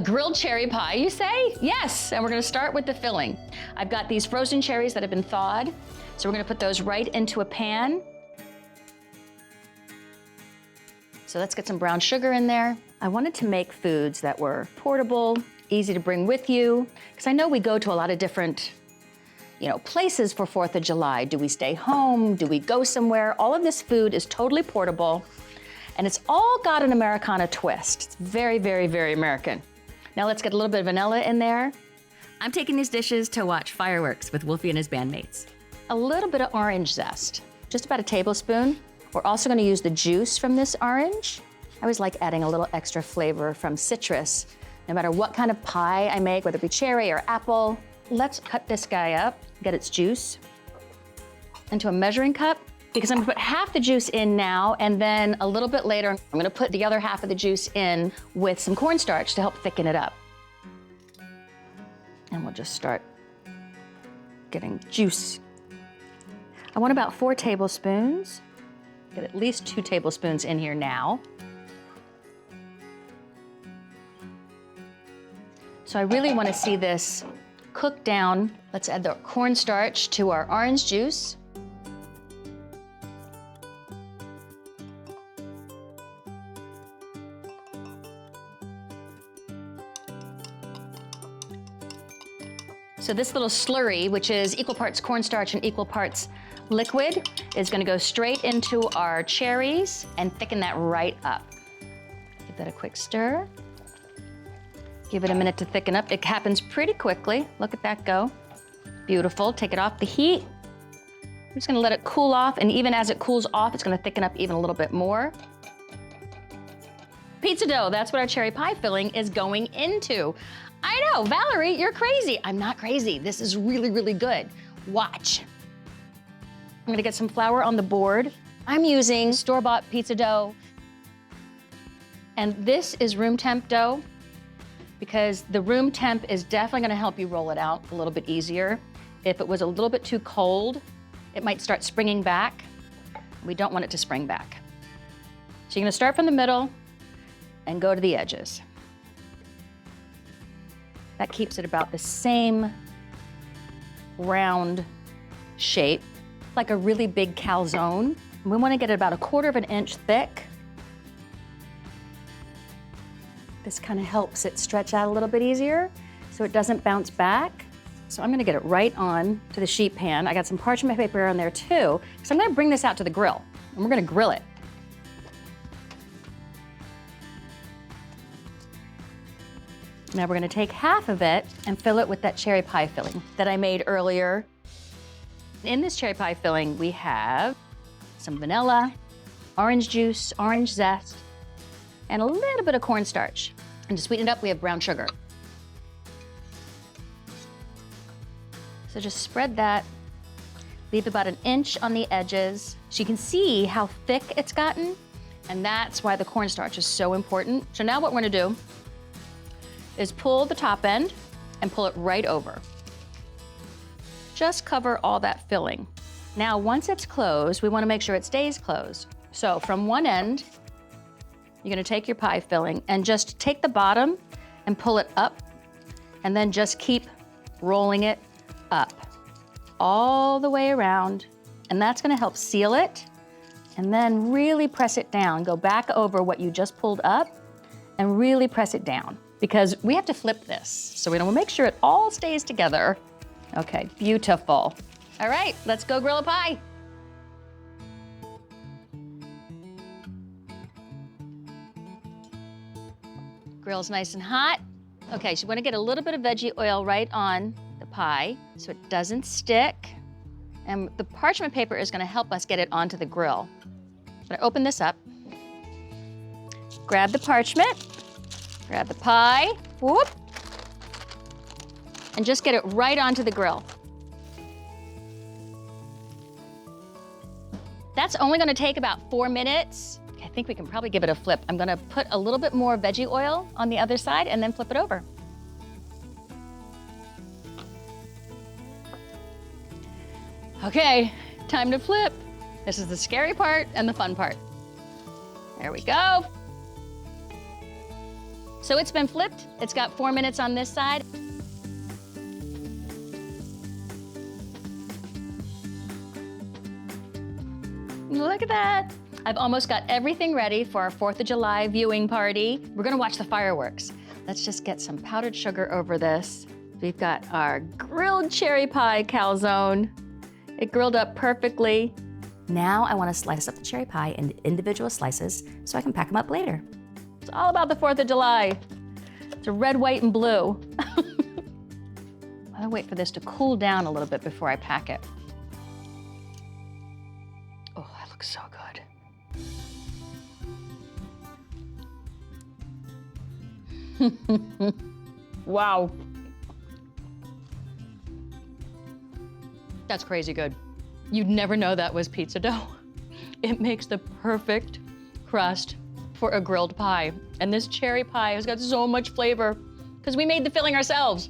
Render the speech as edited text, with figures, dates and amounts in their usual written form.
Grilled cherry pie, you say? Yes, and we're gonna start with the filling. I've got these frozen cherries that have been thawed, so we're gonna put those right into a pan. So let's get some brown sugar in there. I wanted to make foods that were portable, easy to bring with you, because I know we go to a lot of different places for 4th of July. Do we stay home? Do we go somewhere? All of this food is totally portable, and it's all got an Americana twist. It's very, very, very American. Now let's get a little bit of vanilla in there. I'm taking these dishes to watch fireworks with Wolfie and his bandmates. A little bit of orange zest, just about a tablespoon. We're also gonna use the juice from this orange. I always like adding a little extra flavor from citrus, no matter what kind of pie I make, whether it be cherry or apple. Let's cut this guy up, get its juice into a measuring cup, because I'm gonna put half the juice in now, and then a little bit later, I'm gonna put the other half of the juice in with some cornstarch to help thicken it up. And we'll just start getting juice. I want about 4 tablespoons. Get at least 2 tablespoons in here now. So I really wanna see this cook down. Let's add the cornstarch to our orange juice. So this little slurry, which is equal parts cornstarch and equal parts liquid, is gonna go straight into our cherries and thicken that right up. Give that a quick stir. Give it a minute to thicken up. It happens pretty quickly. Look at that go. Beautiful. Take it off the heat. I'm just gonna let it cool off, and even as it cools off, it's gonna thicken up even a little bit more. Pizza dough, that's what our cherry pie filling is going into. I know, Valerie, you're crazy. I'm not crazy. This is really, really good. Watch. I'm gonna get some flour on the board. I'm using store-bought pizza dough. And this is room temp dough, because the room temp is definitely gonna help you roll it out a little bit easier. If it was a little bit too cold, it might start springing back. We don't want it to spring back. So you're gonna start from the middle and go to the edges. That keeps it about the same round shape, like a really big calzone. We wanna get it about 1/4 of an inch thick. This kind of helps it stretch out a little bit easier so it doesn't bounce back. So I'm gonna get it right on to the sheet pan. I got some parchment paper on there too, so I'm gonna bring this out to the grill and we're gonna grill it. Now we're gonna take half of it and fill it with that cherry pie filling that I made earlier. In this cherry pie filling, we have some vanilla, orange juice, orange zest, and a little bit of cornstarch. And to sweeten it up, we have brown sugar. So just spread that, leave about 1 inch on the edges so you can see how thick it's gotten, and that's why the cornstarch is so important. So now what we're gonna do is pull the top end and pull it right over. Just cover all that filling. Now, once it's closed, we wanna make sure it stays closed. So from one end, you're gonna take your pie filling and just take the bottom and pull it up, and then just keep rolling it up all the way around. And that's gonna help seal it. And then really press it down. Go back over what you just pulled up and really press it down, because we have to flip this. So we're gonna make sure it all stays together. Okay, beautiful. All right, let's go grill a pie. Grill's nice and hot. Okay, so you wanna get a little bit of veggie oil right on the pie so it doesn't stick. And the parchment paper is gonna help us get it onto the grill. I'm gonna open this up. Grab the parchment, grab the pie, whoop, and just get it right onto the grill. That's only gonna take about 4 minutes. I think we can probably give it a flip. I'm gonna put a little bit more veggie oil on the other side and then flip it over. Okay, time to flip. This is the scary part and the fun part. There we go. So it's been flipped. It's got 4 minutes on this side. Look at that. I've almost got everything ready for our 4th of July viewing party. We're gonna watch the fireworks. Let's just get some powdered sugar over this. We've got our grilled cherry pie calzone. It grilled up perfectly. Now I want to slice up the cherry pie into individual slices so I can pack them up later. It's all about the 4th of July. It's a red, white, and blue. I'll wait for this to cool down a little bit before I pack it. Oh, that looks so good. Wow. That's crazy good. You'd never know that was pizza dough. It makes the perfect crust for a grilled pie. And this cherry pie has got so much flavor because we made the filling ourselves.